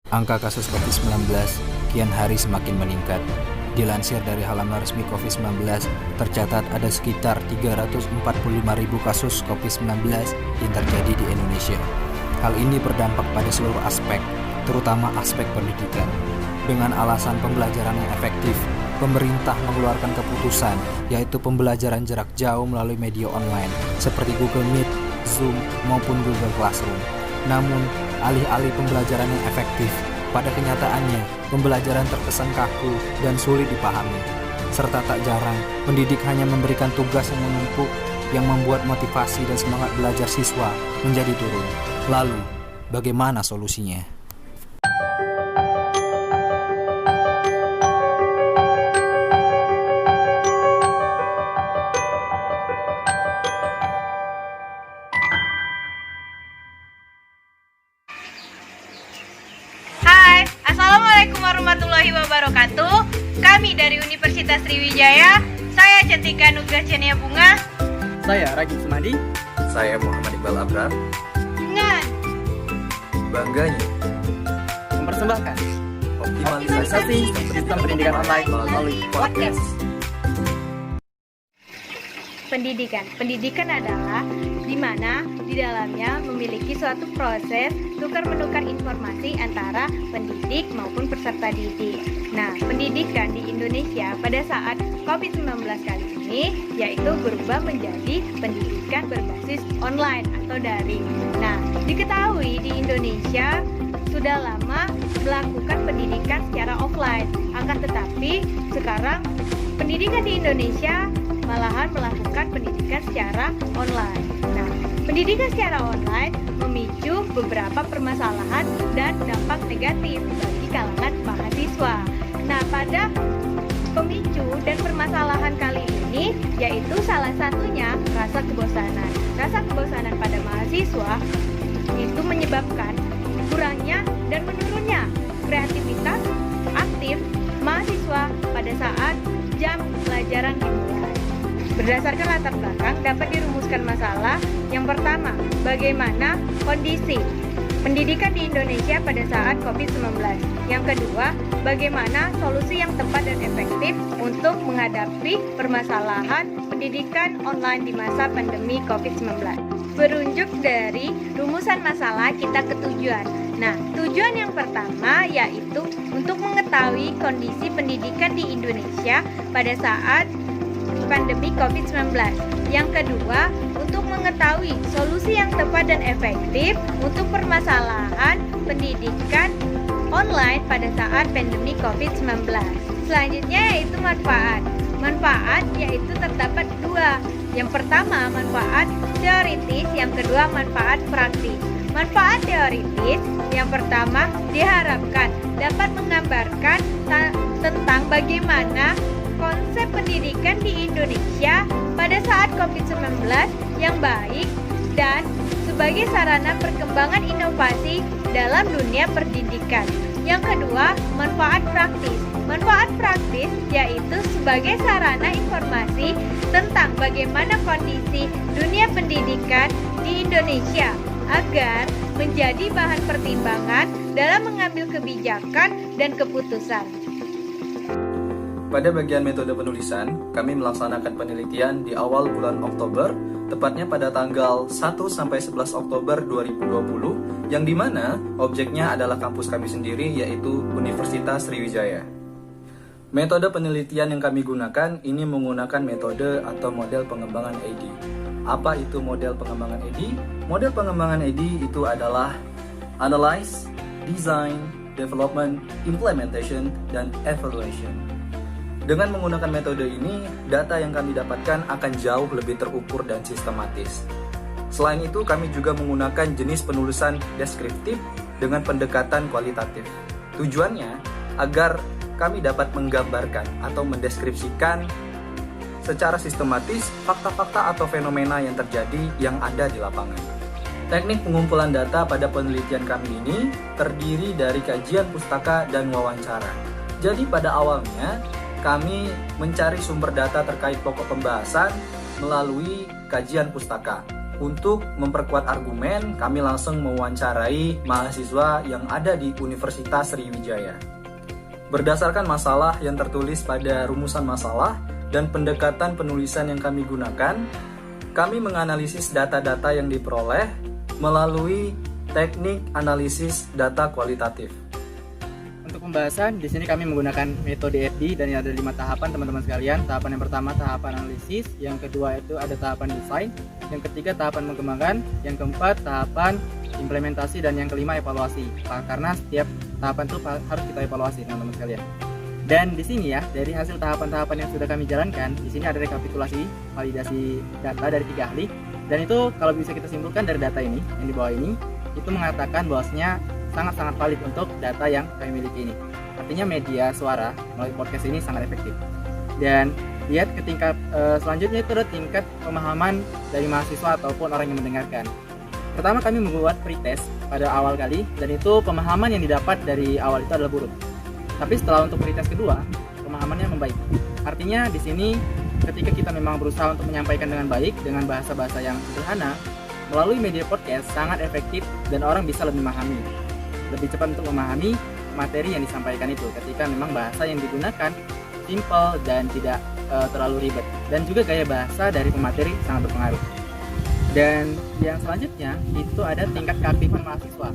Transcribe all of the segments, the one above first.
Angka kasus COVID-19 kian hari semakin meningkat. Dilansir dari halaman resmi COVID-19, tercatat ada sekitar 345.000 kasus COVID-19 yang terjadi di Indonesia. Hal ini berdampak pada seluruh aspek, terutama aspek pendidikan. Dengan alasan pembelajaran yang efektif, pemerintah mengeluarkan keputusan, yaitu pembelajaran jarak jauh melalui media online, seperti Google Meet, Zoom, maupun Google Classroom. Namun, alih-alih pembelajaran yang efektif, pada kenyataannya, pembelajaran terkesan kaku dan sulit dipahami. Serta tak jarang, pendidik hanya memberikan tugas yang menumpuk yang membuat motivasi dan semangat belajar siswa menjadi turun. Lalu, bagaimana solusinya? Hai, Assalamualaikum warahmatullahi wabarakatuh. Kami dari Universitas Sriwijaya. Saya Cantika Nugraha Chania Bunga. Saya Ragil Sumadi. Saya Muhammad Iqbal Abrar. Dengan Bangganya Mempersembahkan optimalisasi sistem pendidikan online melalui podcast. Pendidikan adalah di mana di dalamnya memiliki suatu proses tukar-menukar informasi antara pendidik maupun peserta didik. Nah, pendidikan di Indonesia pada saat COVID-19 kali ini yaitu berubah menjadi pendidikan berbasis online atau daring. Nah, diketahui di Indonesia sudah lama melakukan pendidikan secara offline. Akan tetapi sekarang pendidikan di Indonesia malahan melakukan pendidikan secara online. Nah, pendidikan secara online memicu beberapa permasalahan dan dampak negatif bagi kalangan mahasiswa. Nah, pada pemicu dan permasalahan kali ini yaitu salah satunya rasa kebosanan. Rasa kebosanan pada mahasiswa itu menyebabkan kurangnya dan menurunnya kreativitas aktif mahasiswa pada saat jam pelajaran dimulai. Berdasarkan latar belakang dapat dirumuskan masalah. Yang pertama, bagaimana kondisi pendidikan di Indonesia pada saat COVID-19. Yang kedua, bagaimana solusi yang tepat dan efektif untuk menghadapi permasalahan pendidikan online di masa pandemi COVID-19. Berunjuk dari rumusan masalah kita ke tujuan. Nah, tujuan yang pertama yaitu untuk mengetahui kondisi pendidikan di Indonesia pada saat pandemi COVID-19. Yang kedua, untuk mengetahui solusi yang tepat dan efektif untuk permasalahan pendidikan online pada saat pandemi COVID-19. Selanjutnya yaitu manfaat. Manfaat yaitu terdapat dua. Yang pertama, manfaat teoritis, yang kedua manfaat praktis. Manfaat teoritis yang pertama diharapkan dapat menggambarkan tentang bagaimana konsep pendidikan di Indonesia pada saat COVID-19 yang baik dan sebagai sarana perkembangan inovasi dalam dunia pendidikan. Yang kedua, manfaat praktis. Manfaat praktis yaitu sebagai sarana informasi tentang bagaimana kondisi dunia pendidikan di Indonesia agar menjadi bahan pertimbangan dalam mengambil kebijakan dan keputusan. Pada bagian metode penulisan, kami melaksanakan penelitian di awal bulan Oktober, tepatnya pada tanggal 1-11 Oktober 2020, yang dimana objeknya adalah kampus kami sendiri, yaitu Universitas Sriwijaya. Metode penelitian yang kami gunakan ini menggunakan metode atau model pengembangan AD. Apa itu model pengembangan AD? Model pengembangan AD itu adalah Analyze, Design, Development, Implementation, dan Evaluation. Dengan menggunakan metode ini, data yang kami dapatkan akan jauh lebih terukur dan sistematis. Selain itu, kami juga menggunakan jenis penulisan deskriptif dengan pendekatan kualitatif. Tujuannya agar kami dapat menggambarkan atau mendeskripsikan secara sistematis fakta-fakta atau fenomena yang terjadi yang ada di lapangan. Teknik pengumpulan data pada penelitian kami ini terdiri dari kajian pustaka dan wawancara. Jadi pada awalnya, kami mencari sumber data terkait pokok pembahasan melalui kajian pustaka. Untuk memperkuat argumen, kami langsung mewawancarai mahasiswa yang ada di Universitas Sriwijaya. Berdasarkan masalah yang tertulis pada rumusan masalah dan pendekatan penulisan yang kami gunakan, kami menganalisis data-data yang diperoleh melalui teknik analisis data kualitatif. Untuk pembahasan, di sini kami menggunakan metode FD dan ada 5 tahapan teman-teman sekalian. Tahapan yang pertama tahapan analisis, yang kedua itu ada tahapan desain, yang ketiga tahapan mengembangkan, yang keempat tahapan implementasi, dan yang kelima evaluasi. Karena setiap tahapan itu harus kita evaluasi teman-teman sekalian. Dan di sini ya, dari hasil tahapan-tahapan yang sudah kami jalankan, di sini ada rekapitulasi validasi data dari 3 ahli. Dan itu kalau bisa kita simpulkan dari data ini, yang di bawah ini, itu mengatakan bahwasanya sangat-sangat valid untuk data yang kami miliki ini. Artinya media suara melalui podcast ini sangat efektif. Dan lihat ke tingkat selanjutnya itu adalah tingkat pemahaman dari mahasiswa ataupun orang yang mendengarkan. Pertama kami membuat pretest pada awal kali, dan itu pemahaman yang didapat dari awal itu adalah buruk. Tapi setelah untuk pretest kedua, pemahamannya membaik. Artinya di sini ketika kita memang berusaha untuk menyampaikan dengan baik dengan bahasa-bahasa yang sederhana, melalui media podcast sangat efektif dan orang bisa lebih memahami. Lebih cepat untuk memahami materi yang disampaikan itu ketika memang bahasa yang digunakan simple dan tidak terlalu ribet, dan juga gaya bahasa dari pemateri sangat berpengaruh. Dan yang selanjutnya itu ada tingkat keaktifan mahasiswa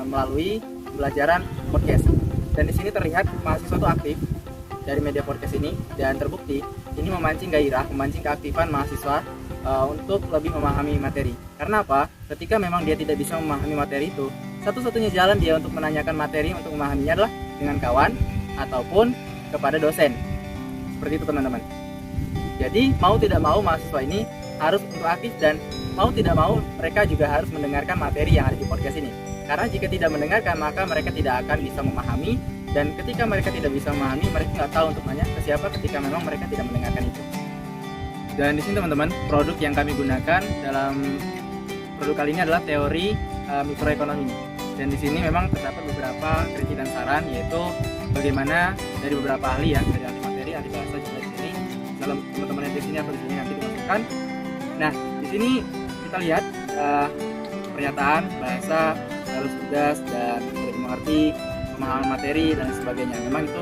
melalui pembelajaran podcast. Dan di sini terlihat mahasiswa itu aktif dari media podcast ini, dan terbukti ini memancing gairah, memancing keaktifan mahasiswa untuk lebih memahami materi. Karena apa? Ketika memang dia tidak bisa memahami materi itu, satu-satunya jalan dia untuk menanyakan materi untuk memahaminya adalah dengan kawan ataupun kepada dosen. Seperti itu teman-teman. Jadi mau tidak mau mahasiswa ini harus untuk aktif, dan mau tidak mau mereka juga harus mendengarkan materi yang ada di podcast ini. Karena jika tidak mendengarkan, maka mereka tidak akan bisa memahami, dan ketika mereka tidak bisa memahami, mereka nggak tahu untuk nanya ke siapa ketika memang mereka tidak mendengarkan itu. Dan di sini teman-teman, produk yang kami gunakan dalam produk kali ini adalah teori mikroekonomi. Dan di sini memang terdapat beberapa kritik dan saran, yaitu bagaimana dari beberapa ahli ya, dari ahli materi, ahli bahasa juga di sini. Dalam teman-teman yang di sini atau di sini nanti dimasukkan. Nah, di sini kita lihat pernyataan bahasa harus tugas dan mudah dimengerti, pemahaman materi dan sebagainya. Memang itu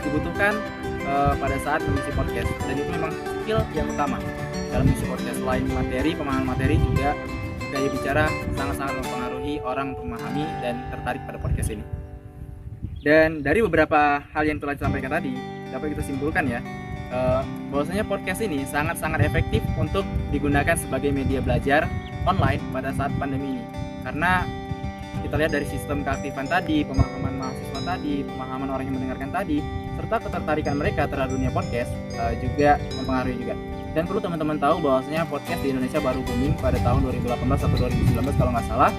dibutuhkan pada saat mengisi podcast, dan itu memang skill yang utama dalam mengisi podcast. Selain materi, pemahaman materi, juga gaya bicara sangat-sangat mempengaruhi orang untuk memahami dan tertarik pada podcast ini. Dan dari beberapa hal yang telah disampaikan tadi, dapat kita simpulkan ya, bahwasanya podcast ini sangat-sangat efektif untuk digunakan sebagai media belajar online pada saat pandemi ini. Karena kita lihat dari sistem keaktifan tadi, pemahaman mahasiswa tadi, pemahaman orang yang mendengarkan tadi, serta ketertarikan mereka terhadap dunia podcast juga mempengaruhi juga. Dan perlu teman-teman tahu bahwasanya podcast di Indonesia baru booming pada tahun 2018 atau 2019 kalau nggak salah.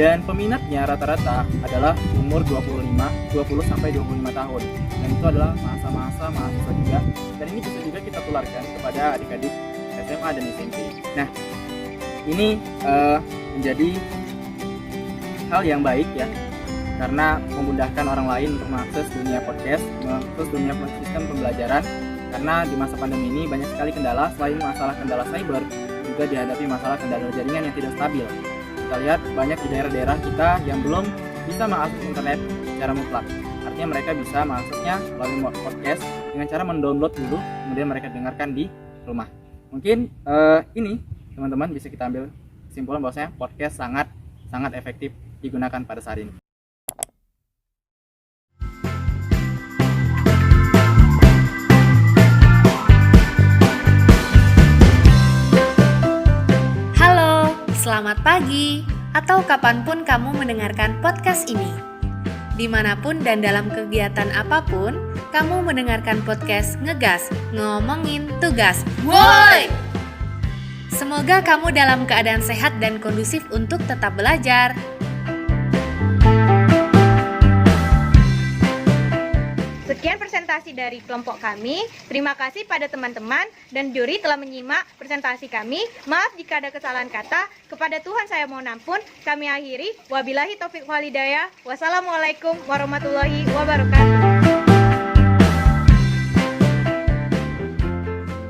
Dan peminatnya rata-rata adalah umur 20 sampai 25 tahun. Dan itu adalah masa-masa mahasiswa juga. Dan ini bisa juga kita tularkan kepada adik-adik SMA dan SMP. Nah, ini menjadi hal yang baik ya, karena memudahkan orang lain untuk mengakses dunia podcast, mengakses dunia sistem pembelajaran. Karena di masa pandemi ini banyak sekali kendala, selain masalah kendala cyber, juga dihadapi masalah kendala jaringan yang tidak stabil. Kita lihat banyak di daerah-daerah kita yang belum bisa mengakses internet secara mutlak. Artinya mereka bisa mengaksesnya melalui podcast dengan cara mendownload dulu, kemudian mereka dengarkan di rumah. Mungkin ini teman-teman bisa kita ambil kesimpulan bahwasanya podcast sangat efektif digunakan pada saat ini. Halo, selamat pagi, atau kapanpun kamu mendengarkan podcast ini. Dimanapun dan dalam kegiatan apapun, kamu mendengarkan podcast Ngegas, ngomongin tugas. Woi! Semoga kamu dalam keadaan sehat dan kondusif untuk tetap belajar. Sekian presentasi dari kelompok kami. Terima kasih pada teman-teman dan juri telah menyimak presentasi kami. Maaf jika ada kesalahan kata. Kepada Tuhan saya mohon ampun. Kami akhiri. Wabillahi taufiq wal hidayah. Wassalamualaikum warahmatullahi wabarakatuh.